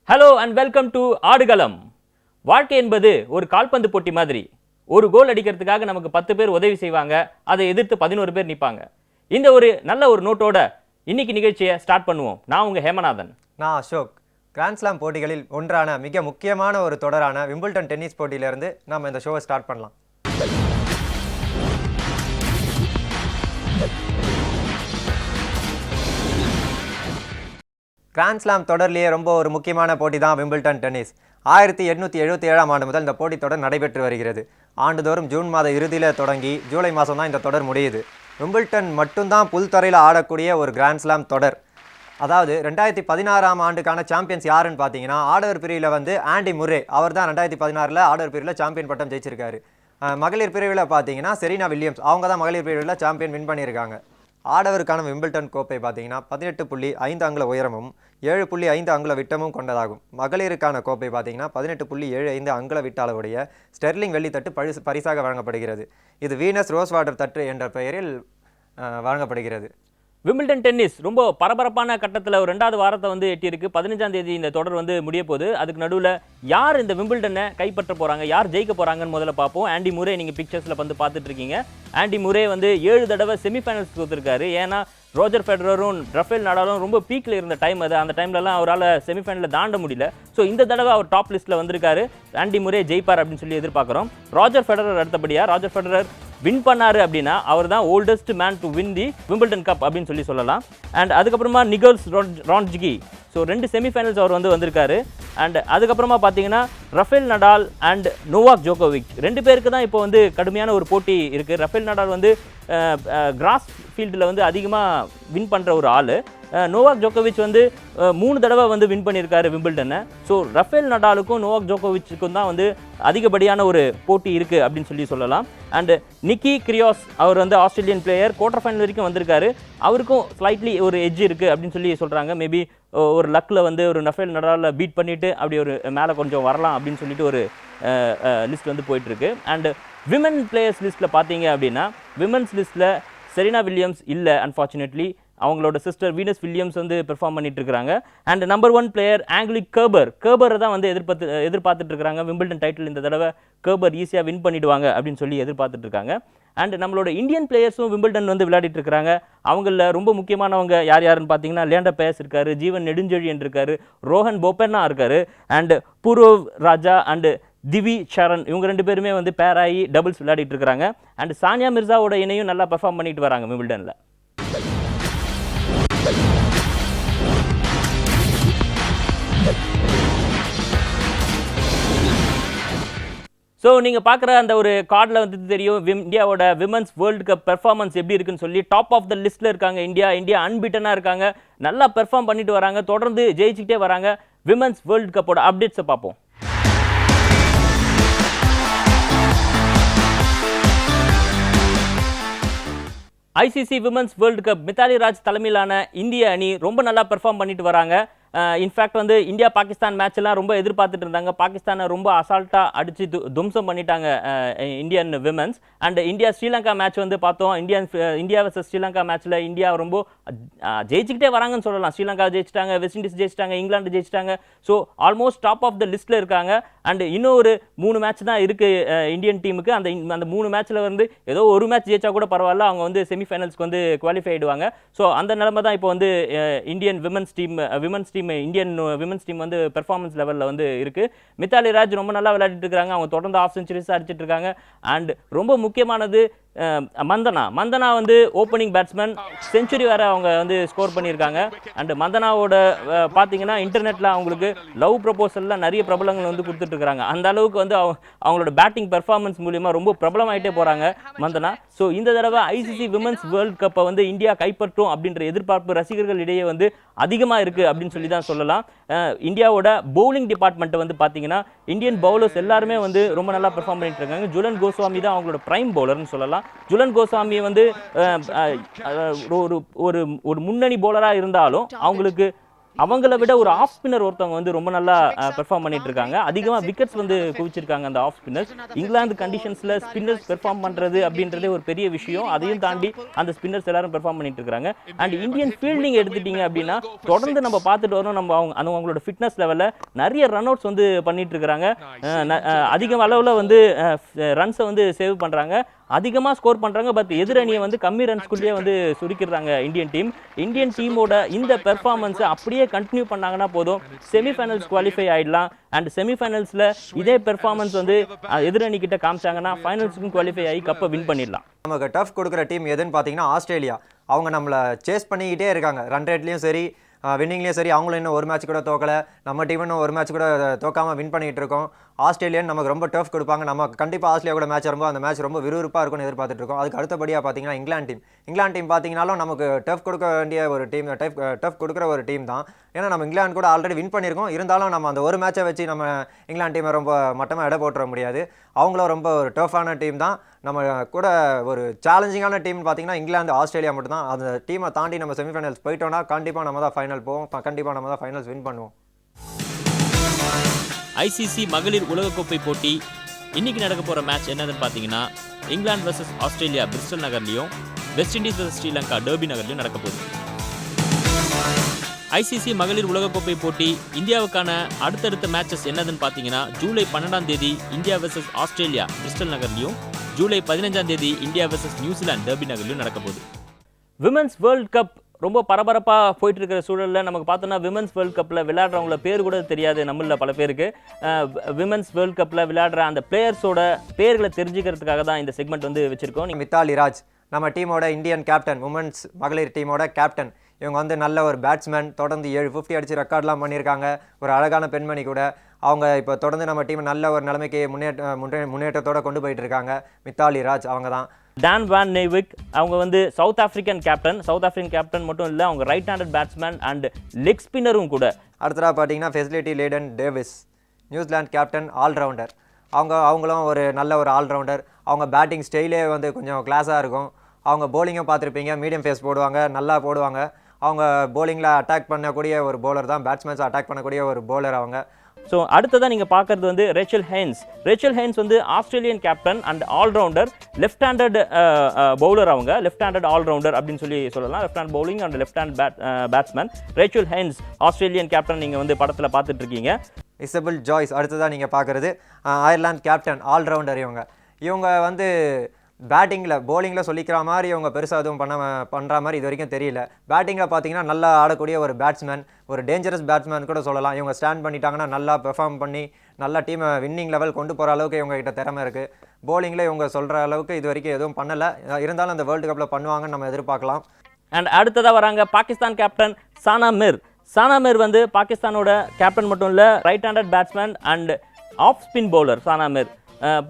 Hello and welcome to ஆடுகளம். வாழ்க்கை என்பது ஒரு கால்பந்து போட்டி மாதிரி. ஒரு கோல் அடிக்கிறதுக்காக நமக்கு 10 பேர் உதவி செய்வாங்க, அதை எதிர்த்து 11 பேர் நிற்பாங்க. இந்த ஒரு நல்ல ஒரு நோட்டோட இன்னைக்கு நிகழ்ச்சியை ஸ்டார்ட் பண்ணுவோம். நான் உங்க ஹேமநாதன். நான் அசோக். கிராண்ட்ஸ்லாம் போட்டிகளில் ஒன்றான மிக முக்கியமான ஒரு தொடரான விம்பிள்டன் டென்னிஸ் போட்டியிலிருந்து நம்ம இந்த ஷோவை ஸ்டார்ட் பண்ணலாம். கிராண்ட்ஸ்லாம் தொடர்லேயே ரொம்ப ஒரு முக்கியமான போட்டி தான் விம்பிள்டன் டென்னிஸ். 1877ஆம் ஆண்டு முதல் இந்த போட்டி தொடர் நடைபெற்று வருகிறது. ஆண்டுதோறும் ஜூன் மாத இறுதியில் தொடங்கி ஜூலை மாதம் தான் இந்த தொடர் முடியுது. விம்பிள்டன் மட்டும்தான் புல்தரையில் ஆடக்கூடிய ஒரு கிராண்ட்ஸ்லாம் தொடர். அதாவது 2016ஆம் ஆண்டுக்கான சாம்பியன்ஸ் யாருன்னு பார்த்தீங்கன்னா, ஆடவர் பிரிவில் ஆண்டி முர்ரே, அவர் தான் 2016 ஆடவர் பிரிவில் சாம்பியன் பட்டம் ஜெயிச்சிருக்காரு. மகளிர் பிரிவில் பார்த்தீங்கன்னா செரீனா வில்லியம்ஸ், அவங்க தான் மகளிர் பிரிவில் சாம்பியன் வின் பண்ணியிருக்காங்க. ஆடவருக்கான விம்பிள்டன் கோப்பை பார்த்தீங்கன்னா 18.5 அங்குல உயரமும் 7.5 அங்குல விட்டமும் கொண்டதாகும். மகளிருக்கான கோப்பை பார்த்தீங்கன்னா 18.75 அங்குல விட்ட அளவுடைய ஸ்டெர்லிங் வெள்ளித்தட்டு பரிசாக வழங்கப்படுகிறது. இது வீனஸ் ரோஸ் வாட்டர் தட்டு என்ற பெயரில் வழங்கப்படுகிறது. விம்பிள்டன் டென்னிஸ் ரொம்ப பரபரப்பான கட்டத்தில் ஒரு 2வது வாரத்தை எட்டியிருக்கு. 15ஆம் தேதி இந்த தொடர் முடிய போகுது. அதுக்கு நடுவில் யார் இந்த விம்பிள்டனை கைப்பற்ற போகிறாங்க, யார் ஜெயிக்க போகிறாங்கன்னு முதல்ல பார்ப்போம். ஆண்டி முரே நீங்கள் பிக்சர்ஸில் பார்த்துட்டு இருக்கீங்க. ஆண்டி முரே 7 தடவை செமிஃபைனல்ஸ் கொடுத்துருக்காரு. ஏன்னா ரோஜர் ஃபெடரரும் ரஃபேல் நடாலும் ரொம்ப பீக்கில் இருந்த டைம் அது. அந்த டைம்லலாம் அவரால் செமிஃபைனலில் தாண்ட முடியல. ஸோ இந்த தடவை அவர் டாப் லிஸ்ட்டில் வந்திருக்காரு. ஆண்டி முரே ஜெயிப்பார் அப்படின்னு சொல்லி எதிர்பார்க்குறோம். ரோஜர் ஃபெடரர் அடுத்தபடியாக ரோஜர் ஃபெடரர் வின் பண்ணாரு அப்படின்னா அவர் தான் oldest man to win the Wimbledon cup அப்படின்னு சொல்லலாம். அண்ட் அதுக்கப்புறமா நிகோல்ஸ் ரான்ஜ்கி, ஸோ 2 செமிஃபைனல்ஸ் அவர் வந்திருக்காரு. அண்ட் அதுக்கப்புறமா பார்த்தீங்கன்னா ரஃபேல் நடால் அண்ட் நோவாக் ஜோகோவிச் 2 பேருக்கு தான் இப்போ கடுமையான ஒரு போட்டி இருக்குது. ரஃபேல் நடால் கிராஸ் ஃபீல்டில் அதிகமாக வின் பண்ணுற ஒரு ஆள். நோவாக் ஜோகோவிச் 3 தடவை வின் பண்ணியிருக்காரு விம்பிள்டனை. ஸோ ரஃபேல் நடாலுக்கும் நோவாக் ஜோகோவிச்சுக்கும் தான் அதிகப்படியான ஒரு போட்டி இருக்குது அப்படின்னு சொல்லலாம். அண்டு நிக்கி கிரியோஸ், அவர் ஆஸ்திரேலியன் பிளேயர், குவார்டர் ஃபைனல் வரைக்கும் வந்திருக்காரு. அவருக்கும் ஸ்லைட்லி ஒரு எட்ஜ் இருக்குது அப்படின்னு சொல்கிறாங்க. மேபி ஒரு லக்கில் ஒரு ரஃபேல் நடாலில் பீட் பண்ணிவிட்டு அப்படி ஒரு மேலே கொஞ்சம் வரலாம் அப்படின்னு சொல்லிட்டு ஒரு லிஸ்ட் போயிட்டுருக்கு. அண்டு விமன் பிளேயர்ஸ் லிஸ்ட்டில் பார்த்தீங்க அப்படின்னா, விமன்ஸ் லிஸ்ட்டில் செரீனா வில்லியம்ஸ் இல்லை, அன்ஃபார்ச்சுனேட்லி. அவங்களோட சிஸ்டர் வீனஸ் வில்லியம்ஸ் பெர்ஃபார்ம் பண்ணிட்டு இருக்காங்க. அண்ட் நம்பர் 1 பிளேயர் ஆங்கிலிக் கர்பரை தான் எதிர்பார்த்துட்டு இருக்காங்க. விம்பிள்டன் டைட்டில் இந்த தடவை கர்பர் ஈஸியாக வின் பண்ணிடுவாங்க அப்படின்னு சொல்லி எதிர்பார்த்துட்டு இருக்காங்க. அண்ட் நம்மளோட இந்தியன் பிளேயர்ஸும் விம்பிள்டன் விளையாடிட்டு இருக்காங்க. அவங்கள ரொம்ப முக்கியமானவங்க யாருன்னு பார்த்தீங்கன்னா, லியாண்டர் பேஸ் இருக்காரு, ஜீவன் நெடுஞ்செழியன் இருக்காரு, ரோஹன் போபண்ணா இருக்காரு, அண்ட் பூர்வ் ராஜா அண்ட் திவி சரண், இவங்க 2 பேருமே பேர் ஆகி டபுள்ஸ் விளையாடிட்டு இருக்காங்க. அண்ட் சானியா மிர்சாவோட இணையும் நல்லா பெர்ஃபார்ம் பண்ணிட்டு வராங்க விம்பிள்டனில். ஸோ நீங்கள் பார்க்குற அந்த ஒரு கார்டில் தெரியும் இந்தியாவோட விமன்ஸ் வேர்ல்டு கப் பெர்ஃபார்மன்ஸ் எப்படி இருக்குன்னு சொல்லி. டாப் ஆஃப் த லிஸ்ட்டில் இருக்காங்க இந்தியா அன்பீட்டனாக இருக்காங்க, நல்லா பெர்ஃபார்ம் பண்ணிட்டு வராங்க, தொடர்ந்து ஜெயிச்சுக்கிட்டே வராங்க. விமன்ஸ் வேர்ல்டு கப்போட அப்டேட்ஸை பார்ப்போம். ICC women's world cup Mithali Raj தலைமையிலான இந்திய அணி ரொம்ப நல்லா பெர்ஃபார்ம் பண்ணிட்டு வராங்க. இன்ஃபேக்ட் இந்தியா பாகிஸ்தான் மேட்ச்லாம் ரொம்ப எதிர்பார்த்துட்டு இருந்தாங்க. பாகிஸ்தானை ரொம்ப அசால்ட்டாக அடித்து தும்சம் பண்ணிட்டாங்க Indian women's. And India Sri Lanka match பார்த்தோம். இந்தியா வர்சஸ் ஸ்ரீலங்கா மேட்ச்சில் இந்தியா ரொம்ப ஜெயிச்சுக்கிட்டே வராங்கன்னு சொல்லலாம். ஸ்ரீலங்கா ஜெயிச்சிட்டாங்க, வெஸ்ட் இண்டீஸ் ஜெயிச்சிட்டாங்க, இங்கிலாந்து ஜெயிச்சிட்டாங்க. So almost top of the லிஸ்ட்டில் இருக்காங்க. அண்ட் இன்னும் ஒரு 3 மேட்ச் தான் இருக்குது இந்தியன் டீமுக்கு. அந்த 3 மேட்ச்சில் ஏதோ ஒரு மேட்ச் ஜெயிச்சா கூட பரவாயில்ல, அவங்க செமிஃபைனல்ஸ்க்கு குவாலிஃபை ஆயிடுவாங்க. ஸோ அந்த நிலைமை தான் இப்போ Indian women's team Indian women's team performance லெவலில் இருக்குது. மித்தாலி ராஜ் ரொம்ப நல்லா விளையாடிட்டு இருக்காங்க. அவங்க தொடர்ந்து ½ செஞ்சுரிஸ் அடிச்சிட்டு இருக்காங்க. அண்ட் ரொம்ப முக்கியமானது மந்தனா ஓப்பனிங் பேட்ஸ்மேன், செஞ்சுரி வேறு அவங்க ஸ்கோர் பண்ணியிருக்காங்க. அண்ட் மந்தனாவோட பார்த்தீங்கன்னா இன்டர்நெட்டில் அவங்களுக்கு லவ் ப்ரப்போசலில் நிறைய பிரபலங்கள் கொடுத்துட்ருக்காங்க. அந்த அளவுக்கு அவங்களோட பேட்டிங் பெர்ஃபார்மன்ஸ் மூலிமா ரொம்ப பிரபலமாயிட்டே போகிறாங்க மந்தனா. ஸோ இந்த தடவை ஐசிசி விமன்ஸ் வேர்ல்டு கப்பை இந்தியா கைப்பற்றும் அப்படின்ற எதிர்பார்ப்பு ரசிகர்கள் இடையே அதிகமாக இருக்குது அப்படின்னு சொல்லி தான் சொல்லலாம். இந்தியாவோட பவுலிங் டிபார்ட்மெண்ட்டை பார்த்தீங்கன்னா, இந்தியன் பவுலர்ஸ் எல்லாருமே ரொம்ப நல்லா பெர்ஃபார்ம் பண்ணிட்டு இருக்காங்க. ஜுலன் கோஸ்வாமி தான் அவங்களோட பிரைம் பவுலர்னு சொல்லலாம். ஜுலன் கோஸ்வாமி ஒரு முன்னணி பவுலராக இருந்தாலும் அவங்களுக்கு அவங்கள விட ஒரு ஆஃப் ஸ்பின்னர் ஒருத்தவங்க வந்து ரொம்ப நல்லா பெர்ஃபார்ம் பண்ணிட்டு இருக்காங்க. அதிகமாக விக்கெட்ஸ் வந்து குவிச்சிருக்காங்க அந்த ஆஃப் ஸ்பின்னர்ஸ். இங்கிலாந்து கண்டிஷன்ஸில் ஸ்பின்னர்ஸ் பெர்ஃபார்ம் பண்ணுறது அப்படின்றதே ஒரு பெரிய விஷயம். அதையும் தாண்டி அந்த ஸ்பின்னர்ஸ் எல்லாரும் பெர்ஃபார்ம் பண்ணிட்டு இருக்காங்க. அண்ட் இந்தியன் ஃபீல்டிங் எடுத்துட்டீங்க அப்படின்னா தொடர்ந்து நம்ம பார்த்துட்டு வரோம். நம்ம அவங்களோட ஃபிட்னஸ் லெவலில் நிறைய ரன் அவுட்ஸ் வந்து பண்ணிட்டு இருக்காங்க. அதிக அளவில் வந்து ரன்ஸை வந்து சேவ் பண்ணுறாங்க, அதிகமாக ஸ்கோர் பண்ணுறாங்க. பட் எதிரணியை வந்து கம்மி ரன்ஸ்குள்ளேயே வந்து சுருக்கிறாங்க இந்தியன் டீமோட இந்த பெர்ஃபார்மன்ஸை அப்படியே கண்டினியூ பண்ணாங்கன்னா போதும், செமிஃபைனல்ஸ் குவாலிஃபை ஆகிடலாம். அண்ட் செமிஃபைனல்ஸில் இதே பெர்ஃபார்மன்ஸ் வந்து எதிரணி கிட்ட காமிச்சாங்கன்னா ஃபைனல்ஸுக்கும் குவாலிஃபை ஆகி கப்பை வின் பண்ணிடலாம். நமக்கு டஃப் கொடுக்குற டீம் எதுன்னு பார்த்தீங்கன்னா ஆஸ்திரேலியா. அவங்க நம்மளை சேஸ் பண்ணிக்கிட்டே இருக்காங்க. ரன் ரேட்லேயும் சரி, வின்னிங்லேயும் சரி. அவங்களும் இன்னும் ஒரு மேட்ச் கூட தோக்கலை. நம்ம டீம் இன்னும் ஒரு மேட்ச் கூட தோக்காமல் வின் பண்ணிகிட்டு இருக்கோம். ஆஸ்திரேலியன் நமக்கு ரொம்ப டஃப் கொடுப்பாங்க. நம்ம கண்டிப்பாக ஆஸ்திரேலியா கூட மேட்ச் வரும்போது அந்த மேட்ச் ரொம்ப விறுவிறுப்பாக இருக்கும்னு எதிர்பார்த்துட்டு இருக்கோம். அதுக்கு அடுத்தபடியாக பார்த்தீங்கன்னா இங்கிலாந்து டீம் பார்த்தீங்கன்னாலும் நமக்கு டஃப் கொடுக்க வேண்டிய ஒரு டீம், டஃப் கொடுக்குற ஒரு டீம் தான். ஏன்னா நம்ம இங்கிலாந்து கூட ஆல்ரெடி வின் பண்ணியிருக்கோம். இருந்தாலும் நம்ம அந்த ஒரு மேட்சை வச்சு நம்ம இங்கிலாந்து டீமை ரொம்ப மட்டமாக எடை போட்டுற முடியாது. அவங்களும் ரொம்ப ஒரு டஃப்பான டீம் தான். நம்ம கூட ஒரு சேலஞ்சிங்கான டீம்னு பார்த்தீங்கன்னா இங்கிலாந்து, ஆஸ்திரேலியா மட்டும் தான். அந்த டீமை தாண்டி நம்ம செமிஃபைனல்ஸ் போயிட்டோம்னா கண்டிப்பாக நம்ம தான் ஃபைனல் போவோம். கண்டிப்பாக நம்ம தான் ஃபைனல்ஸ் வின் பண்ணுவோம். ஐசிசி மகளிர் உலகக்கோப்பை போட்டி இன்னைக்கு நடக்க போகிற மேட்ச் என்னதுன்னு பார்த்தீங்கன்னா இங்கிலாந்து வர்சஸ் ஆஸ்திரேலியா பிரிஸ்டல் நகர்லையும், West Indies versus Sri Lanka Derby நகர்லையும் நடக்க போகுது. ஐசிசி மகளிர் உலகக்கோப்பை போட்டி இந்தியாவுக்கான அடுத்தடுத்த மேட்சஸ் என்னதுன்னு பார்த்தீங்கன்னா ஜூலை 12ஆம் தேதி இந்தியா வர்சஸ் ஆஸ்திரேலியா பிரிஸ்டல் நகர்லையும், ஜூலை 15ஆம் தேதி இந்தியா வர்சஸ் நியூசிலாந்து டர்பி நகர்லையும் நடக்க போகுது. விமென்ஸ் வேர்ல்ட் கப் ரொம்ப பரபரப்பாக போயிட்டு இருக்கிற சூழலில் நமக்கு பார்த்தோன்னா விமென்ஸ் வேர்ல்ட் கப்பில் விளையாடுறவங்கள பேர் கூட தெரியாது நம்மள பல பேருக்கு. விமென்ஸ் வேர்ல்ட் கப்பில் விளையாடுற அந்த பிளேயர்ஸோட பேர்களை தெரிஞ்சுக்கிறதுக்காக தான் இந்த செக்மெண்ட் வந்து வச்சுருக்கோம். மித்தாலி ராஜ் நம்ம டீமோட இந்தியன் கேப்டன், உமன்ஸ் மகளிர் டீமோட கேப்டன். இவங்க வந்து நல்ல ஒரு பேட்ஸ்மேன். தொடர்ந்து 750 அடித்து ரெக்கார்ட்லாம் பண்ணியிருக்காங்க. ஒரு அழகான பெண்மணி கூட. அவங்க இப்போ தொடர்ந்து நம்ம டீம் நல்ல ஒரு நிலைமைக்கு முன்னேற்றத்தோடு கொண்டு போயிட்டு இருக்காங்க. மித்தாலி ராஜ் அவங்க தான். டான் வான் நெய்விக் அவங்க வந்து சவுத் ஆஃப்ரிக்கன் கேப்டன் மட்டும் இல்லை, அவங்க right handed batsman and leg ஸ்பின்னரும் கூட. அடுத்ததாக பார்த்தீங்கன்னா ஃபெசிலிட்டி லேடன் டேவிஸ், நியூசிலாந்து கேப்டன், ஆல்ரவுண்டர். அவங்களும் ஒரு நல்ல ஒரு ஆல்ரவுண்டர். அவங்க பேட்டிங் ஸ்டைலே வந்து கொஞ்சம் கிளாஸாக இருக்கும். அவங்க போலிங்கும் பார்த்துருப்பீங்க, மீடியம் ஃபேஸ் போடுவாங்க, நல்லா போடுவாங்க. அவங்க போலிங்கில் அட்டாக் பண்ணக்கூடிய ஒரு போலர் தான், பேட்ஸ்மேன்ஸ் அட்டாக் பண்ணக்கூடிய ஒரு போலர் அவங்க. ஸோ அடுத்ததான் நீங்கள் பார்க்குறது வந்து ரேச்சல் ஹெய்ன்ஸ் வந்து Australian captain and allrounder, left handed bowler. அவங்க லெஃப்ட் ஹேண்டட் ஆல்ரவுண்டர் அப்படின்னு சொல்லலாம். Left hand bowling and left hand batsman. Rachel Haynes Australian captain நீங்கள் வந்து படத்தில் பார்த்துட்டு இருக்கீங்க. இசபெல் ஜாய்ஸ் அடுத்ததாக நீங்கள் பார்க்குறது அயர்லாந்து கேப்டன், ஆல்ரவுண்டர். இவங்க வந்து போலிங்கில் சொல்லிக்கிற மாதிரி இவங்க பெருசாக எதுவும் பண்ணுற மாதிரி இது வரைக்கும் தெரியல. பேட்டிங்கில் பார்த்தீங்கன்னா நல்லா ஆடக்கூடிய ஒரு பேட்ஸ்மேன், ஒரு டேஞ்சரஸ் பேட்ஸ்மேன் கூட சொல்லலாம். இவங்க ஸ்டாண்ட் பண்ணிட்டாங்கன்னா நல்லா பெர்ஃபார்ம் பண்ணி நல்லா டீமை வின்னிங் லெவல் கொண்டு போகிற அளவுக்கு இவங்ககிட்ட திறமை இருக்குது. போலிங்கில் இவங்க சொல்கிற அளவுக்கு இது வரைக்கும் எதுவும் பண்ணலை. இருந்தாலும் அந்த வேர்ல்டு கப்பில் பண்ணுவாங்கன்னு நம்ம எதிர்பார்க்கலாம். அண்ட் அடுத்ததாக வராங்க பாகிஸ்தான் கேப்டன் சானா மிர் வந்து பாகிஸ்தானோட கேப்டன் மட்டும் இல்லை, right handed batsman and off spin bowler Sana Mir.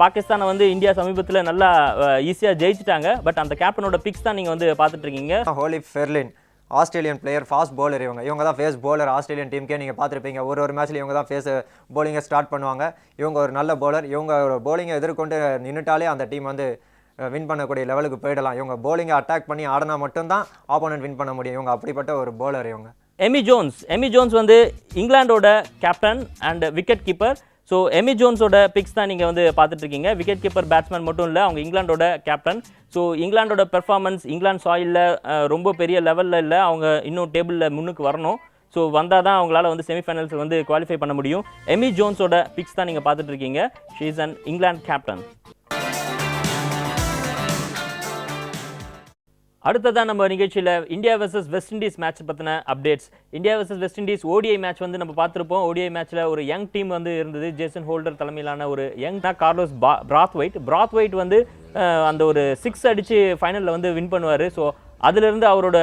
பாகிஸ்தானை வந்து இந்தியா சமீபத்தில் நல்லா ஈஸியாக ஜெயிச்சிட்டாங்க. பட் அந்த கேப்டனோட பிக்ஸ் தான் நீங்கள் வந்து பார்த்துட்டு இருக்கீங்க. Holly Ferling, Australian player, fast bowler. இவங்க தான் ஃபேஸ் பவுலர் ஆஸ்திரேலியன் டீமுக்கே. நீங்கள் பார்த்துருப்பீங்க ஒரு மேட்ச்சில் இவங்க தான் ஃபேஸ் பவுலிங்கை ஸ்டார்ட் பண்ணுவாங்க. இவங்க ஒரு நல்ல பவுலர். இவங்க பவுலிங்கை எதிர்கொண்டு நின்றுட்டாலே அந்த டீம் வந்து வின் பண்ணக்கூடிய லெவலுக்கு போயிடலாம். இவங்க பவுலிங்கை அட்டாக் பண்ணி ஆடினா மட்டும்தான் ஆப்போனன்ட் வின் பண்ண முடியும். இவங்க அப்படிப்பட்ட ஒரு பவுலர். எமி ஜோன்ஸ் வந்து இங்கிலாண்டோட captain and wicket keeper. So Amy ஜோன்ஸோட பிக்ஸ் தான் நீங்கள் வந்து பார்த்துட்டு இருக்கீங்க. விக்கெட் கீப்பர் பேட்ஸ்மேன் மட்டும் இல்லை, அவங்க இங்கிலாண்டோட கேப்டன். ஸோ இங்கிலாண்டோட பெர்ஃபார்மன்ஸ் இங்கிலாந்து சாயிலில் ரொம்ப பெரிய லெவலில் இல்லை. அவங்க இன்னும் டேபிளில் முன்னுக்கு வரணும். ஸோ வந்தால் தான் அவங்களால வந்து செமிஃபைனல்ஸ் வந்து குவாலிஃபை பண்ண முடியும். எமி ஜோன்ஸோட பிக்ஸ் தான் நீங்கள் பார்த்துட்டு இருக்கீங்க. She is an England captain. அடுத்ததான் நம்ம நிகழ்ச்சியில் India versus West Indies match பற்றின updates. India versus West Indies ODI match வந்து நம்ம பார்த்துருப்போம். ஓடிஐ மேட்ச்சில் ஒரு யங் டீம் வந்து இருந்தது. ஜேசன் ஹோல்டர் தலைமையிலான ஒரு கார்லோஸ் பிராத்வைட் வந்து அந்த ஒரு 6 அடித்து ஃபைனலில் வந்து வின் பண்ணுவார். ஸோ அதிலிருந்து அவரோட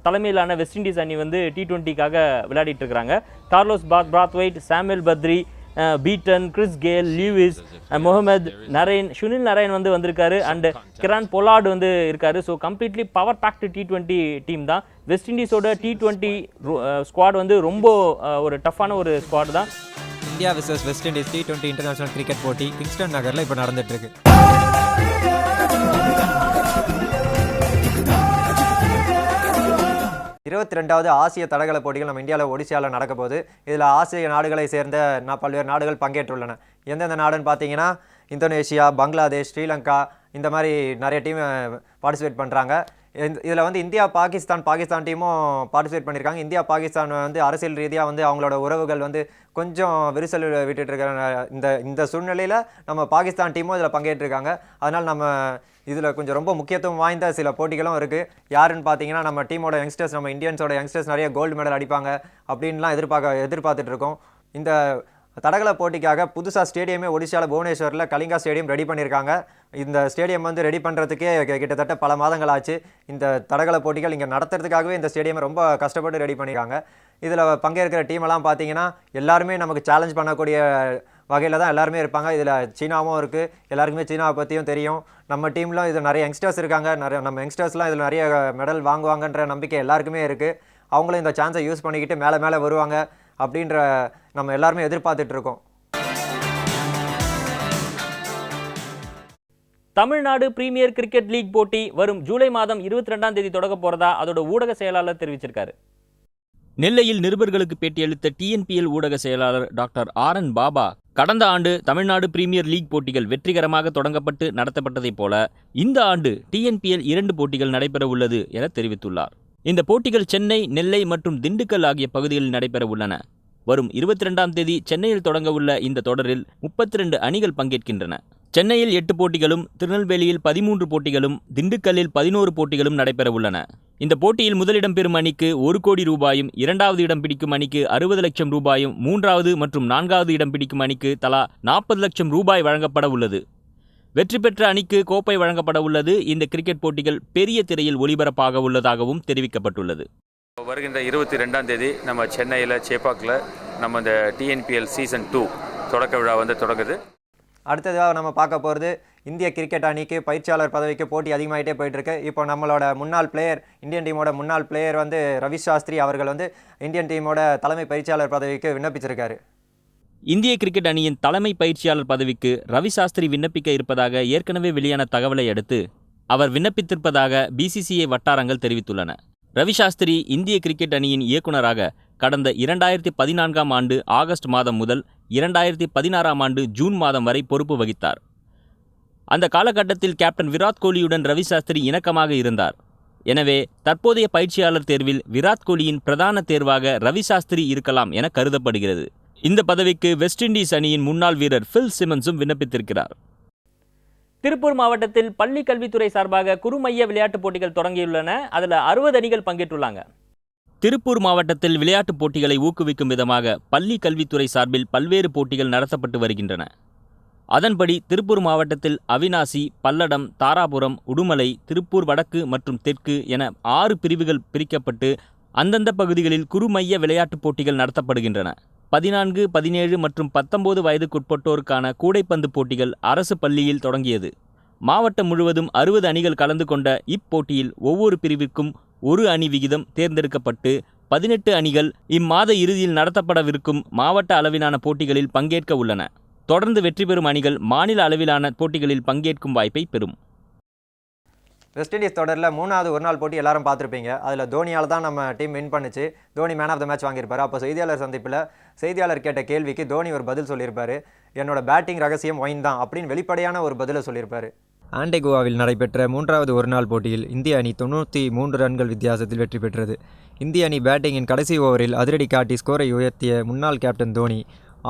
தலைமையிலான வெஸ்ட் இண்டீஸ் அணி வந்து T20க்காக விளையாடிட்டு இருக்கிறாங்க. கார்லோஸ் பிராத்வைட், சாமுவேல் பத்ரி, பீட்டன், Chris Gayle, Lewis, Mohammed Narine, Sunil Narine வந்து வந்திருக்காரு. அண்ட் கிரான் பொலார்டு வந்து இருக்காரு. So completely power packed T20 team தான். வெஸ்ட் இண்டீஸோட T20 ஸ்குவாட் வந்து ரொம்ப ஒரு டஃப்பான ஒரு ஸ்குவாட் தான். India versus West Indies T20 international cricket போட்டி கிங்ஸ்டன் நகரில் இப்போ நடந்துட்டு இருக்கு. 22வது ஆசிய தடகள போட்டிகள் நம்ம இந்தியாவில் ஒடிசாவில் நடக்க போகுது. இதில் ஆசிய நாடுகளை சேர்ந்த பல்வேறு நாடுகள் பங்கேற்றுள்ளன. எந்தெந்த நாடுன்னு பார்த்தீங்கன்னா இந்தோனேஷியா, பங்களாதேஷ், ஸ்ரீலங்கா, இந்த மாதிரி நிறைய டீம் பார்ட்டிசிபேட் பண்ணுறாங்க. இதில் வந்து பாகிஸ்தான் டீமும் பார்ட்டிசிபேட் பண்ணியிருக்காங்க. இந்தியா பாகிஸ்தான் வந்து அரசியல் ரீதியாக வந்து அவங்களோட உறவுகள் வந்து கொஞ்சம் விரிசல் விட்டுட்டு இருக்கிற இந்த சூழ்நிலையில் நம்ம பாகிஸ்தான் டீமும் இதில் பங்கேற்றிருக்காங்க. அதனால் நம்ம இதில் கொஞ்சம் ரொம்ப முக்கியத்துவம் வாய்ந்த சில போட்டிகளும் இருக்குது. யாருன்னு பார்த்தீங்கன்னா நம்ம டீமோட யங்ஸ்டர்ஸ், நம்ம இந்தியன்ஸோட யங்ஸ்டர்ஸ் நிறைய கோல்டு மெடல் அடிப்பாங்க அப்படின்லாம் எதிர்பார்த்துட்டு இருக்கோம். இந்த தடகள போட்டிக்காக புதுசாக ஸ்டேடியமே ஒடிசாவில் புவனேஸ்வரில் கலிங்கா ஸ்டேடியம் ரெடி பண்ணியிருக்காங்க. இந்த ஸ்டேடியம் வந்து ரெடி பண்ணுறதுக்கே கிட்டத்தட்ட பல மாதங்கள் ஆச்சு. இந்த தடகள போட்டிகள் இங்கே நடத்துறதுக்காகவே இந்த ஸ்டேடியம் ரொம்ப கஷ்டப்பட்டு ரெடி பண்ணியிருக்காங்க. இதில் பங்கேற்கிற டீமெல்லாம் பார்த்தீங்கன்னா எல்லாருமே நமக்கு சேலஞ்ச் பண்ணக்கூடிய வகையில் தான் எல்லாருமே இருப்பாங்க. இதில் சீனாவும் இருக்குது. எல்லாருக்குமே சீனாவை பற்றியும் தெரியும். நம்ம டீமில் இதில் நிறைய யங்ஸ்டர்ஸ் இருக்காங்க. நம்ம யங்ஸ்டர்ஸ்லாம் இதில் நிறைய மெடல் வாங்குவாங்கன்ற நம்பிக்கை எல்லாருக்குமே இருக்குது. அவங்களும் இந்த சான்ஸை யூஸ் பண்ணிக்கிட்டு மேலே வருவாங்க அப்படின்ற நம்ம எல்லாருமே எதிர்பார்த்துட்டு இருக்கோம். தமிழ்நாடு பிரீமியர் கிரிக்கெட் லீக் போட்டி வரும் ஜூலை மாதம் 22ஆம் தேதி தொடங்க போறதா அதோட ஊடக செயலாளர் தெரிவிச்சிருக்காரு. நெல்லையில் நிருபர்களுக்கு பேட்டியளித்த டிஎன்பிஎல் ஊடக செயலாளர் டாக்டர் ஆர்.என். பாபா, கடந்த ஆண்டு தமிழ்நாடு பிரீமியர் லீக் போட்டிகள் வெற்றிகரமாக தொடங்கப்பட்டு நடத்தப்பட்டதைப் போல இந்த ஆண்டு டிஎன்பிஎல் 2 போட்டிகள் நடைபெற உள்ளது என தெரிவித்துள்ளார். இந்த போட்டிகள் சென்னை, நெல்லை மற்றும் திண்டுக்கல் ஆகிய பகுதிகளில் நடைபெற உள்ளன. வரும் 22ஆம் தேதி சென்னையில் தொடங்க உள்ள இந்த தொடரில் 32 அணிகள் பங்கேற்கின்றன. சென்னையில் 8 போட்டிகளும், திருநெல்வேலியில் 13 போட்டிகளும், திண்டுக்கல்லில் 11 போட்டிகளும் நடைபெற உள்ளன. இந்த போட்டியில் முதலிடம் பெறும் அணிக்கு 1 கோடி ரூபாயும், 2வது இடம் பிடிக்கும் அணிக்கு 60 லட்சம் ரூபாயும், 3வது மற்றும் 4வது இடம் பிடிக்கும் அணிக்கு தலா 40 லட்சம் ரூபாய் வழங்கப்பட உள்ளது. வெற்றி பெற்ற அணிக்கு கோப்பை வழங்கப்பட உள்ளது. இந்த கிரிக்கெட் போட்டிகள் பெரிய திரையில் ஒளிபரப்பாக உள்ளதாகவும் தெரிவிக்கப்பட்டுள்ளது. வருகின்ற 22ஆம் தேதி நம்ம சென்னையில் சேப்பாக்கில் நம்ம இந்த டிஎன்பிஎல் சீசன் 2 தொடக்க விழா வந்து தொடங்குது. அடுத்ததாக நம்ம பார்க்க போகிறது இந்திய கிரிக்கெட் அணிக்கு பயிற்சியாளர் பதவிக்கு போட்டி அதிகமாகிட்டே போயிட்டுருக்கு. இப்போ நம்மளோட இந்தியன் டீமோட முன்னாள் பிளேயர் வந்து ரவி சாஸ்திரி அவர்கள் வந்து இந்தியன் டீமோட தலைமை பயிற்சியாளர் பதவிக்கு விண்ணப்பிச்சிருக்காரு. இந்திய கிரிக்கெட் அணியின் தலைமை பயிற்சியாளர் பதவிக்கு ரவி சாஸ்திரி விண்ணப்பிக்க இருப்பதாக ஏற்கனவே வெளியான தகவலை அடுத்து அவர் விண்ணப்பித்திருப்பதாக பிசிசிஐ வட்டாரங்கள் தெரிவித்துள்ளன. ரவி சாஸ்திரி இந்திய கிரிக்கெட் அணியின் இயக்குநராக கடந்த 2014ஆம் ஆண்டு ஆகஸ்ட் மாதம் முதல் 2016ஆம் ஆண்டு ஜூன் மாதம் வரை பொறுப்பு வகித்தார். அந்த காலகட்டத்தில் கேப்டன் விராட் கோலியுடன் ரவி சாஸ்திரி இணக்கமாக இருந்தார். எனவே தற்போதைய பயிற்சியாளர் தேர்வில் விராட் கோலியின் பிரதான தேர்வாக ரவி சாஸ்திரி இருக்கலாம் என கருதப்படுகிறது. இந்த பதவிக்கு வெஸ்ட் இண்டீஸ் அணியின் முன்னாள் வீரர் ஃபில் சிமன்ஸும் விண்ணப்பித்திருக்கிறார். திருப்பூர் மாவட்டத்தில் பள்ளி கல்வித்துறை சார்பாக குறுமைய விளையாட்டுப் போட்டிகள் தொடங்கியுள்ளன. அதில் 60 அணிகள் பங்கேற்றுள்ளாங்க. திருப்பூர் மாவட்டத்தில் விளையாட்டுப் போட்டிகளை ஊக்குவிக்கும் விதமாக பள்ளி கல்வித்துறை சார்பில் பல்வேறு போட்டிகள் நடத்தப்பட்டு வருகின்றன. அதன்படி திருப்பூர் மாவட்டத்தில் அவிநாசி, பல்லடம், தாராபுரம், உடுமலை, திருப்பூர் வடக்கு மற்றும் தெற்கு என 6 பிரிவுகள் பிரிக்கப்பட்டு அந்தந்த பகுதிகளில் குறுமைய விளையாட்டுப் போட்டிகள் நடத்தப்படுகின்றன. 14, 17 மற்றும் 19 வயதுக்குட்பட்டோருக்கான கூடைப்பந்து போட்டிகள் அரசு பள்ளியில் தொடங்கியது. மாவட்டம் முழுவதும் 60 அணிகள் கலந்து கொண்ட இப்போட்டியில் ஒவ்வொரு பிரிவிற்கும் 1 அணி விகிதம் தேர்ந்தெடுக்கப்பட்டு 18 அணிகள் இம்மாத இறுதியில் நடத்தப்படவிருக்கும் மாவட்ட அளவிலான போட்டிகளில் பங்கேற்க உள்ளன. தொடர்ந்து வெற்றி பெறும் அணிகள் மாநில அளவிலான போட்டிகளில் பங்கேற்கும் வாய்ப்பை பெறும். வெஸ்ட் இண்டீஸ் தொடரில் 3வது ஒருநாள் போட்டி எல்லாரும் பார்த்துருப்பீங்க. அதில் தோனியால் தான் நம்ம டீம் வின் பண்ணிச்சு. Dhoni man of the match வாங்கியிருப்பார். அப்போ செய்தியாளர் சந்திப்பில் செய்தியாளர் கேட்ட கேள்விக்கு தோனி ஒரு பதில் சொல்லியிருப்பார். என்னோட பேட்டிங் ரகசியம் ஒயின் தான் அப்படின்னு வெளிப்படையான ஒரு பதிலை சொல்லியிருப்பார். ஆன்டிகுவாவில் நடைபெற்ற 3வது ஒருநாள் போட்டியில் இந்திய அணி 93 ரன்கள் வித்தியாசத்தில் வெற்றி பெற்றது. இந்திய அணி பேட்டிங்கின் கடைசி ஓவரில் அதிரடி காட்டி ஸ்கோரை உயர்த்திய முன்னாள் கேப்டன் தோனி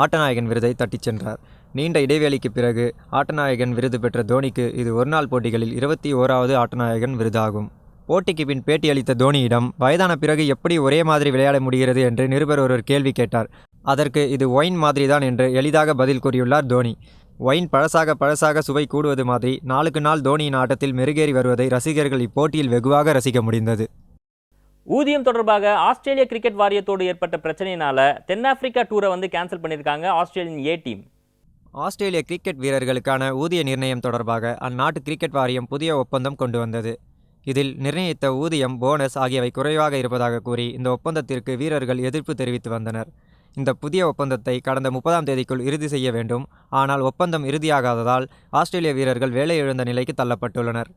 ஆட்டநாயகன் விருதை தட்டிச் சென்றார். நீண்ட இடைவேளைக்கு பிறகு ஆட்டநாயகன் விருது பெற்ற தோனிக்கு இது ஒருநாள் போட்டிகளில் 21வது ஆட்டநாயகன் விருதாகும். போட்டிக்கு பின் பேட்டியளித்த தோனியிடம் வயதான பிறகு எப்படி ஒரே மாதிரி விளையாட முடிகிறது என்று நிருபர் ஒருவர் கேள்வி கேட்டார். அதற்கு இது ஒயின் மாதிரி தான் என்று எளிதாக பதில் கூறியுள்ளார் தோனி. ஒயின் பழசாக சுவை கூடுவது மாதிரி நாளுக்கு நாள் தோனியின் ஆட்டத்தில் மெருகேறி வருவதை ரசிகர்கள் இப்போட்டியில் வெகுவாக ரசிக்க முடிந்தது. ஊதியம் தொடர்பாக ஆஸ்திரேலிய கிரிக்கெட் வாரியத்தோடு ஏற்பட்ட பிரச்சனையினால தென்னாப்பிரிக்கா டூரை கேன்சல் பண்ணியிருக்காங்க ஆஸ்திரேலியன் ஏ டீம். ஆஸ்திரேலிய கிரிக்கெட் வீரர்களுக்கான ஊதிய நிர்ணயம் தொடர்பாக அந்நாட்டு கிரிக்கெட் வாரியம் புதிய ஒப்பந்தம் கொண்டு வந்தது. இதில் நிர்ணயித்த ஊதியம், போனஸ் ஆகியவை குறைவாக இருப்பதாக கூறி இந்த ஒப்பந்தத்திற்கு வீரர்கள் எதிர்ப்பு தெரிவித்து வந்தனர். இந்த புதிய ஒப்பந்தத்தை கடந்த 30ஆம் தேதிக்குள் இறுதி செய்ய வேண்டும். ஆனால் ஒப்பந்தம் இறுதியாகாததால் ஆஸ்திரேலிய வீரர்கள் வேலை இழந்த நிலைக்கு தள்ளப்பட்டுள்ளனர்.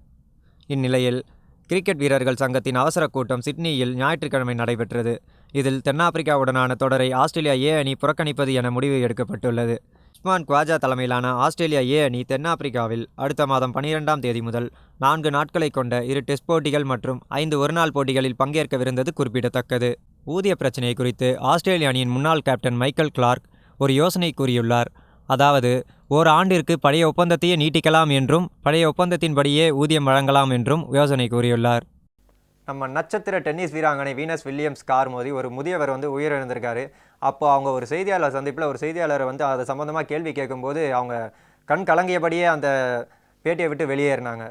இந்நிலையில் கிரிக்கெட் வீரர்கள் சங்கத்தின் அவசர கூட்டம் சிட்னியில் ஞாயிற்றுக்கிழமை நடைபெற்றது. இதில் தென்னாப்பிரிக்காவுடனான தொடரை ஆஸ்திரேலியா ஏ அணி புறக்கணிப்பது என முடிவு எடுக்கப்பட்டுள்ளது. உஸ்மான் குவாஜா தலைமையிலான ஆஸ்திரேலியா ஏ அணி தென்னாப்பிரிக்காவில் அடுத்த மாதம் 12ஆம் தேதி முதல் 4 நாட்களை கொண்ட 2 டெஸ்ட் போட்டிகள் மற்றும் 5 ஒருநாள் போட்டிகளில் பங்கேற்கவிருந்தது குறிப்பிடத்தக்கது. ஊதிய பிரச்சினை குறித்து ஆஸ்திரேலிய அணியின் முன்னாள் கேப்டன் மைக்கேல் கிளார்க் ஒரு யோசனை கூறியுள்ளார். அதாவது, ஓர் ஆண்டிற்கு பழைய ஒப்பந்தத்தையே நீட்டிக்கலாம் என்றும் பழைய ஒப்பந்தத்தின்படியே ஊதியம் வழங்கலாம் என்றும் யோசனை கூறியுள்ளார். நம்ம நட்சத்திர டென்னிஸ் வீராங்கனை வீனஸ் வில்லியம்ஸ் கார் மோதி ஒரு முதியவர் உயிரிழந்திருக்காரு. அப்போ அவங்க ஒரு செய்தியாளர் சந்திப்பில் ஒரு செய்தியாளர் அது சம்மந்தமாக கேள்வி கேட்கும்போது அவங்க கண் கலங்கியபடியே அந்த பேட்டியை விட்டு வெளியேறினாங்க.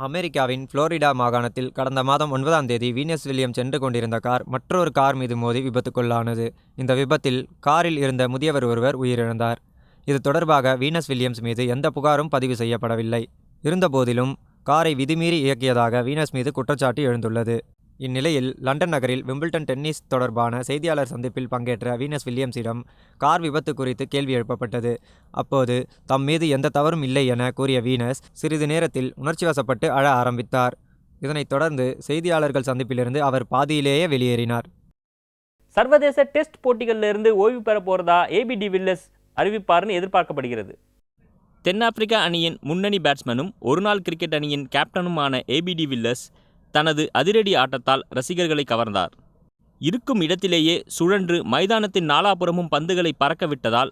அமெரிக்காவின் புளோரிடா மாகாணத்தில் கடந்த மாதம் 9ஆம் தேதி வீனஸ் வில்லியம்ஸ் சென்று கொண்டிருந்த கார் மற்றொரு கார் மீது மோதி விபத்துக்குள்ளானது. இந்த விபத்தில் காரில் இருந்த முதியவர் ஒருவர் உயிரிழந்தார். இது தொடர்பாக வீனஸ் வில்லியம்ஸ் மீது எந்த புகாரும் பதிவு செய்யப்படவில்லை. இருந்தபோதிலும் காரை விதிமீறி இயக்கியதாக வீனஸ் மீது குற்றச்சாட்டு எழுந்துள்ளது. இந்நிலையில் லண்டன் நகரில் விம்பிள்டன் டென்னிஸ் தொடர்பான செய்தியாளர் சந்திப்பில் பங்கேற்ற வீனஸ் வில்லியம்ஸிடம் கார் விபத்து குறித்து கேள்வி எழுப்பப்பட்டது. அப்போது தம் மீது எந்த தவறும் இல்லை என கூறிய வீனஸ் சிறிது நேரத்தில் உணர்ச்சிவசப்பட்டு அழ ஆரம்பித்தார். இதனைத் தொடர்ந்து செய்தியாளர்கள் சந்திப்பிலிருந்து அவர் பாதியிலேயே வெளியேறினார். சர்வதேச டெஸ்ட் போட்டிகளில் இருந்து ஓய்வு பெற போறதா ஏபி டிவில்லியர்ஸ் அறிவிப்பார்னு எதிர்பார்க்கப்படுகிறது. தென்னாப்பிரிக்கா அணியின் முன்னணி பேட்ஸ்மேனும் ஒருநாள் கிரிக்கெட் அணியின் கேப்டனுமான ஏபி டிவில்லியர்ஸ் தனது அதிரடி ஆட்டத்தால் ரசிகர்களை கவர்ந்தார். இருக்கும் இடத்திலேயே சுழன்று மைதானத்தின் நாலாபுறமும் பந்துகளை பறக்க விட்டதால்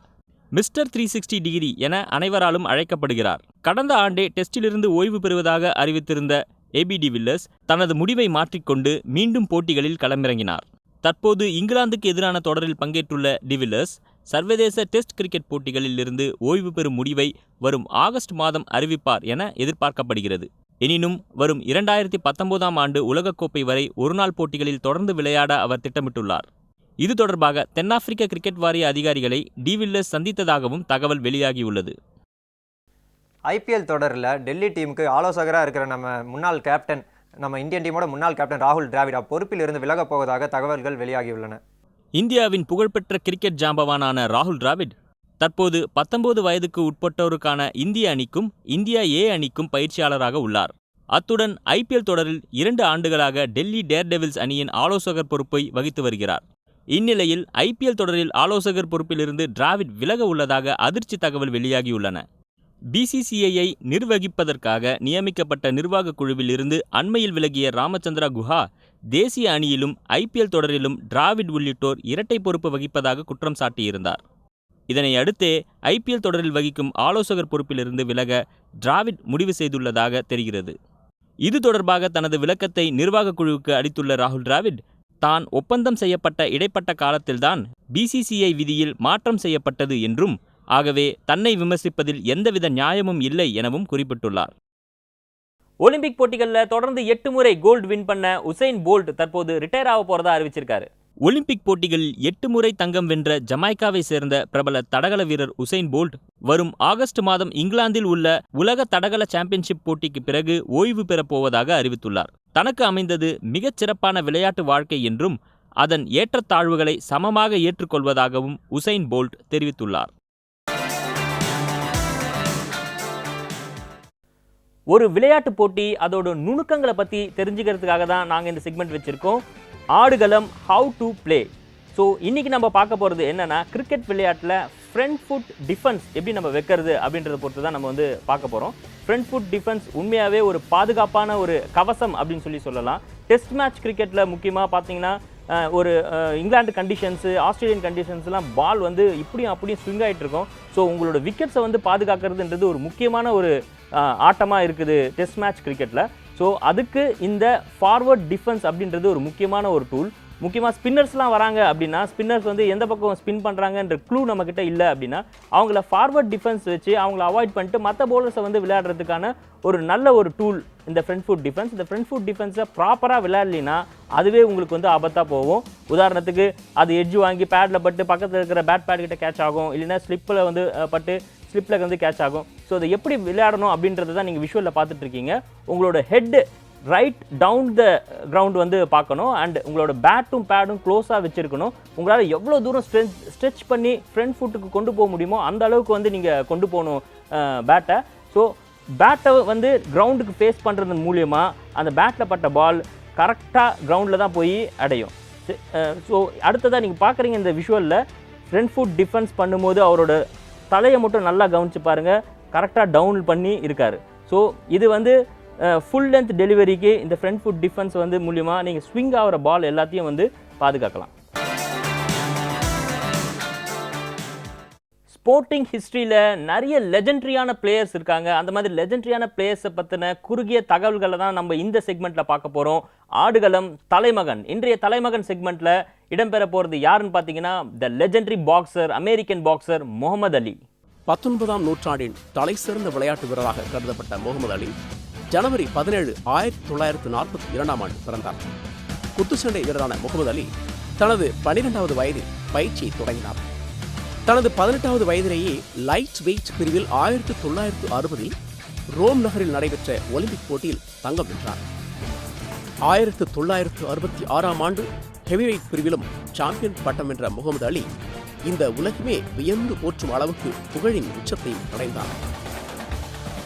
மிஸ்டர் 360 டிகிரி என அனைவராலும் அழைக்கப்படுகிறார். கடந்த ஆண்டே டெஸ்டிலிருந்து ஓய்வு பெறுவதாக அறிவித்திருந்த ஏபி டிவில்லியர்ஸ் தனது முடிவை மாற்றிக்கொண்டு மீண்டும் போட்டிகளில் களமிறங்கினார். தற்போது இங்கிலாந்துக்கு எதிரான தொடரில் பங்கேற்றுள்ள டிவில்லியர்ஸ் சர்வதேச டெஸ்ட் கிரிக்கெட் போட்டிகளில் இருந்து ஓய்வு பெறும் முடிவை வரும் ஆகஸ்ட் மாதம் அறிவிப்பார் என எதிர்பார்க்கப்படுகிறது. எனினும் வரும் 2019ஆம் ஆண்டு உலகக்கோப்பை வரை ஒருநாள் போட்டிகளில் தொடர்ந்து விளையாட அவர் திட்டமிட்டுள்ளார். இது தொடர்பாக தென்னாப்பிரிக்க கிரிக்கெட் வாரிய அதிகாரிகளை டிவில்லியர்ஸ் சந்தித்ததாகவும் தகவல் வெளியாகியுள்ளது. ஐபிஎல் தொடரில் டெல்லி டீமுக்கு ஆலோசகராக இருக்கிற நம்ம இந்தியன் டீமோட முன்னாள் கேப்டன் ராகுல் டிராவிட் பொறுப்பில் இருந்து விலகப் போவதாக தகவல்கள் வெளியாகியுள்ளன. இந்தியாவின் புகழ்பெற்ற கிரிக்கெட் ஜாம்பவானான ராகுல் டிராவிட் தற்போது 19 வயதுக்கு உட்பட்டோருக்கான இந்திய அணிக்கும் இந்தியா ஏ அணிக்கும் பயிற்சியாளராக உள்ளார். அத்துடன் ஐபிஎல் தொடரில் 2 ஆண்டுகளாக டெல்லி டேர்டெவில்ஸ் அணியின் ஆலோசகர் பொறுப்பை வகித்து வருகிறார். இந்நிலையில் ஐபிஎல் தொடரில் ஆலோசகர் பொறுப்பிலிருந்து டிராவிட் விலக உள்ளதாக அதிர்ச்சி தகவல் வெளியாகியுள்ளன. பிசிசிஐயை நிர்வகிப்பதற்காக நியமிக்கப்பட்ட நிர்வாக குழுவில் இருந்து அண்மையில் விலகிய ராமச்சந்திரா குஹா தேசிய அணியிலும் ஐபிஎல் தொடரிலும் டிராவிட் உள்ளிட்டோர் இரட்டை பொறுப்பு வகிப்பதாக குற்றம் சாட்டியிருந்தார். இதனை அடுத்தே ஐபிஎல் தொடரில் வகிக்கும் ஆலோசகர் பொறுப்பிலிருந்து விலக டிராவிட் முடிவு செய்துள்ளதாக தெரிகிறது. இது தொடர்பாக தனது விளக்கத்தை நிர்வாக குழுவுக்கு அளித்துள்ள ராகுல் டிராவிட் தான் ஒப்பந்தம் செய்யப்பட்ட இடைப்பட்ட காலத்தில்தான் பிசிசிஐ விதியில் மாற்றம் செய்யப்பட்டது என்றும், ஆகவே தன்னை விமர்சிப்பதில் எந்தவித நியாயமும் இல்லை எனவும் குறிப்பிட்டுள்ளார். ஒலிம்பிக் போட்டிகளில் தொடர்ந்து 8 முறை கோல்டு வின் பண்ண உசைன் போல்ட் தற்போது ரிட்டையர் ஆக போறதா அறிவிச்சிருக்காரு. ஒலிம்பிக் போட்டிகளில் 8 முறை தங்கம் வென்ற ஜமைக்காவை சேர்ந்த பிரபல தடகள வீரர் உசைன் போல்ட் வரும் ஆகஸ்ட் மாதம் இங்கிலாந்தில் உள்ள உலக தடகள சாம்பியன்ஷிப் போட்டிக்கு பிறகு ஓய்வு பெறப் போவதாக அறிவித்துள்ளார். தனக்கு அமைந்தது மிகச் சிறப்பான விளையாட்டு வாழ்க்கை என்றும் அதன் ஏற்றத்தாழ்வுகளை சமமாக ஏற்றுக்கொள்வதாகவும் உசைன் போல்ட் தெரிவித்துள்ளார். ஒரு விளையாட்டு போட்டி அதோட நுணுக்கங்களை பற்றி தெரிஞ்சுக்கிறதுக்காக தான் நாங்கள் இந்த செக்மெண்ட் வச்சுருக்கோம். ஆடுகளம் ஹவு டு பிளே. ஸோ இன்றைக்கி நம்ம பார்க்க போகிறது என்னென்னா, கிரிக்கெட் விளையாட்டில் ஃப்ரண்ட் ஃபுட் டிஃபென்ஸ் எப்படி நம்ம வைக்கிறது அப்படின்றத பொறுத்து தான் நம்ம பார்க்க போகிறோம். ஃப்ரண்ட் ஃபுட் டிஃபென்ஸ் உண்மையாகவே ஒரு பாதுகாப்பான ஒரு கவசம் அப்படின்னு சொல்லலாம். டெஸ்ட் மேட்ச் கிரிக்கெட்டில் முக்கியமாக பார்த்தீங்கன்னா ஒரு இங்கிலாந்து கண்டிஷன்ஸு, ஆஸ்திரேலியன் கண்டிஷன்ஸ்லாம் பால் இப்படியும் அப்படியும் ஸ்விங் ஆகிட்டு இருக்கும். ஸோ உங்களோட விக்கெட்ஸை பாதுகாக்கிறதுன்றது ஒரு முக்கியமான ஒரு ஆட்டமாக இருக்குது டெஸ்ட் மேட்ச் கிரிக்கெட்டில். ஸோ அதுக்கு இந்த ஃபார்வர்ட் டிஃபென்ஸ் அப்படின்றது ஒரு முக்கியமான ஒரு டூல். முக்கியமாக ஸ்பின்னர்ஸ்லாம் வராங்க அப்படின்னா, ஸ்பின்னர்ஸ் எந்த பக்கம் ஸ்பின் பண்ணுறாங்கன்ற க்ளூ நம்மக்கிட்ட இல்லை அப்படின்னா, அவங்கள ஃபார்வர்ட் டிஃபென்ஸ் வச்சு அவங்கள அவாய்ட் பண்ணிட்டு மற்ற பவுலர்ஸை விளையாடுறதுக்கான ஒரு நல்ல ஒரு டூல் இந்த ஃப்ரண்ட் ஃபுட் டிஃபென்ஸ். இந்த ஃப்ரண்ட் ஃபுட் டிஃபென்ஸை ப்ராப்பராக விளையாடலினா அதுவே உங்களுக்கு ஆபத்தாக போகும். உதாரணத்துக்கு அது எட்ஜ் வாங்கி பேடில் பட்டு பக்கத்தில் இருக்கிற பேட் பேட் கிட்ட கேட்ச் ஆகும், இல்லைன்னா ஸ்லிப்பில் பட்டு ஸ்லிப்பில் கேட்ச் ஆகும். ஸோ அதை எப்படி விளையாடணும் அப்படின்றத தான் நீங்கள் விஷுவலில் பார்த்துட்ருக்கீங்க. உங்களோட head right down the ground பார்க்கணும். அண்ட் உங்களோட பேட்டும் பேடும் க்ளோஸாக வச்சுருக்கணும். உங்களால் எவ்வளோ தூரம் ஸ்ட்ரெச் பண்ணி ஃப்ரண்ட் ஃபுட்டுக்கு கொண்டு போக முடியுமோ அந்த அளவுக்கு நீங்கள் கொண்டு போகணும் பேட்டை. ஸோ பேட்டை வந்து கிரவுண்டுக்கு ஃபேஸ் பண்ணுறது மூலியமாக அந்த பேட்டில் பட்ட பால் கரெக்டாக கிரவுண்டில் தான் போய் அடையும். ஸோ அடுத்ததாக நீங்கள் பார்க்குறீங்க இந்த விஷுவலில் ஃப்ரண்ட் ஃபுட் டிஃபென்ஸ் பண்ணும்போது அவரோட தலையை மட்டும் நல்லா கவனித்து பாருங்கள், கரெக்டாக டவுன் பண்ணி இருக்கார். ஸோ இது வந்து ஃபுல் லென்த் டெலிவரிக்கு இந்த ஃப்ரண்ட் ஃபுட் டிஃபென்ஸ் வந்து மூலியமாக நீங்கள் ஸ்விங் ஆகிற பால் எல்லாத்தையும் வந்து பாதுகாக்கலாம். ஸ்போர்ட்டிங் ஹிஸ்ட்ரியில் நிறைய லெஜெண்ட்ரியான பிளேயர்ஸ் இருக்காங்க. அந்த மாதிரி லெஜெண்ட்ரியான பிளேயர்ஸை பற்றின குறுகிய தகவல்களை தான் நம்ம இந்த செக்மெண்ட்டில் பார்க்க போகிறோம். ஆடுகளம் தலைமகன். இன்றைய தலைமகன் செக்மெண்ட்டில் இடம்பெற போகிறது யாருன்னு பார்த்தீங்கன்னா the legendary boxer, American boxer Muhammad Ali. 19ஆம் நூற்றாண்டின் தலை சிறந்த விளையாட்டு வீரராக கருதப்பட்ட முகமது அலி ஜனவரி 17, 1942ஆம் ஆண்டு பிறந்தார். குத்துச்சண்டை வீரரான முகமது அலி தனது 12வது வயதில் பயிற்சியை தொடங்கினார். தனது 18வது வயதிலேயே லைட் வெயிட் பிரிவில் 1960இல் ரோம் நகரில் நடைபெற்ற ஒலிம்பிக் போட்டியில் தங்கம் வென்றார். 1966ஆம் ஆண்டு ஹெவிவெயிட் பிரிவிலும் சாம்பியன் பட்டம் வென்ற முகமது அலி இந்த உலகமே வியந்து போற்றும் அளவுக்கு புகழின் உச்சத்தை அடைந்தார்.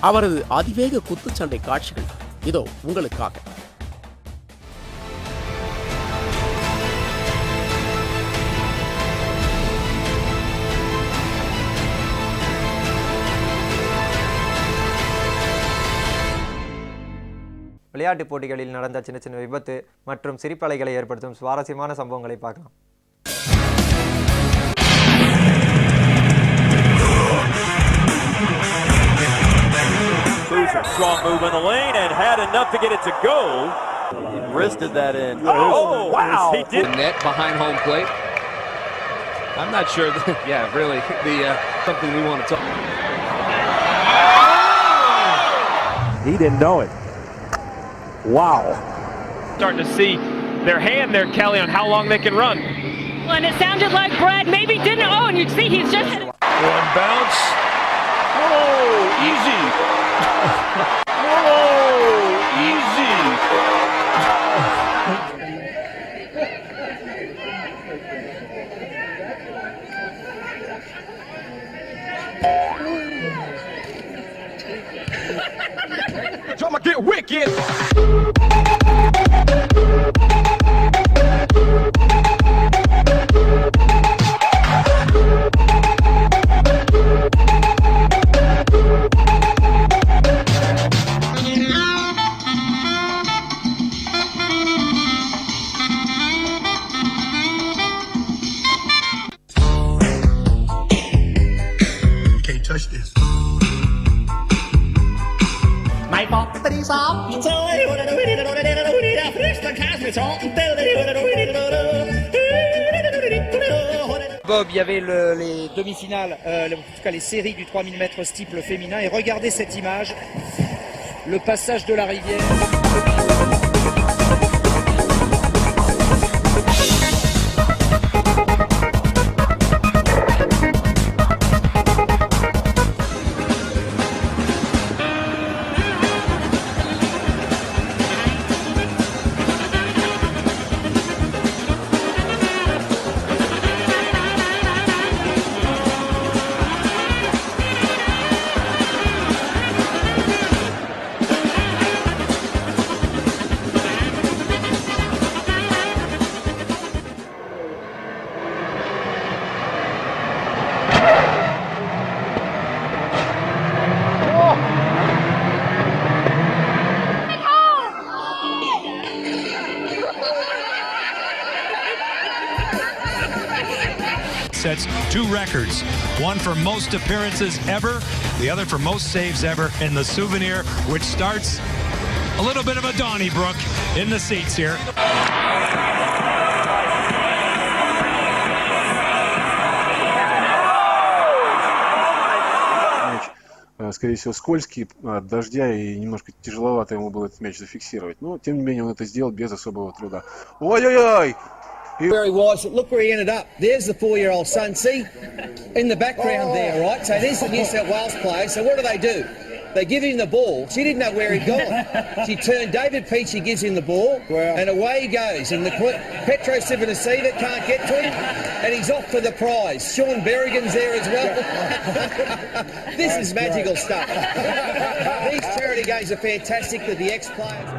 அவரது அதிவேக குத்துச்சண்டை காட்சிகள் இதோ உங்களுக்காக. விளையாட்டுப் போட்டிகளில் நடந்த சின்ன சின்ன விபத்து மற்றும் சிரிப்பலைகளை ஏற்படுத்தும் சுவாரஸ்யமான சம்பவங்களை பார்க்கலாம். Strong move in the lane and had enough to get it to go. He wristed that in. Oh, wow. He did. Net behind home plate. I'm not sure that, yeah, really, something we want to talk. He didn't know it. Wow. Starting to see their hand there, Kelly, on how long they can run. Well, and it sounded like Brad maybe didn't. Oh, and you see he's just. One bounce. Oh, easy. Oh, easy. I'ma get wicked. Can't touch this. Bob, il y avait les demi-finales, en tout cas les séries du 3000 mètres steeple féminin, et regardez cette image, le passage de la rivière. Sets two records, one for most appearances ever, the other for most saves ever in the Souvenir, which starts a little bit of a Donnybrook in the seats here. Скорее всего, скользкий от дождя, и немножко тяжеловато ему было этот мяч зафиксировать. Но, тем не менее, он это сделал без особого труда. Ой-ой-ой! Very wise. Look where he ended up. There's the 4-year-old son. See, in the background there, right? So there's the New South Wales players. So what do? They give him the ball. She didn't know where he'd gone. She turned David Peachey, gives him the ball, and away he goes. And the Petro Civoniceva can't get to him, and he's off for the prize. Sean Berrigan's there as well. This is magical stuff. These charity games are fantastic with the ex-players.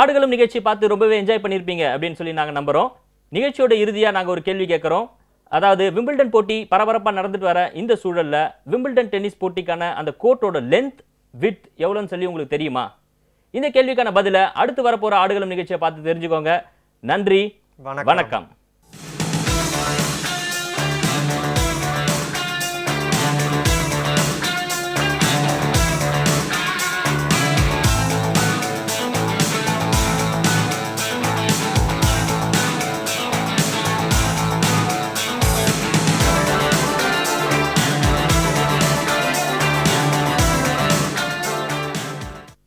ஆடுகளம் நிகழ்ச்சி பார்த்து ரொம்பவே enjoy பண்ணியிருப்பீங்க அப்படின்னு சொல்லி நாங்கள் நம்புகிறோம். நிகழ்ச்சியோட இறுதியாக நாங்கள் ஒரு கேள்வி கேட்குறோம். அதாவது விம்பிள்டன் போட்டி பரபரப்பாக நடந்துட்டு வர இந்த சூழலில் விம்பிள்டன் டென்னிஸ் போட்டிக்கான அந்த கோர்ட்டோட லென்த் வித் எவ்வளோன்னு சொல்லி உங்களுக்கு தெரியுமா? இந்த கேள்விக்கான பதிலை அடுத்து வரப்போகிற ஆடுகளம் நிகழ்ச்சியை பார்த்து தெரிஞ்சுக்கோங்க. நன்றி, வணக்கம்.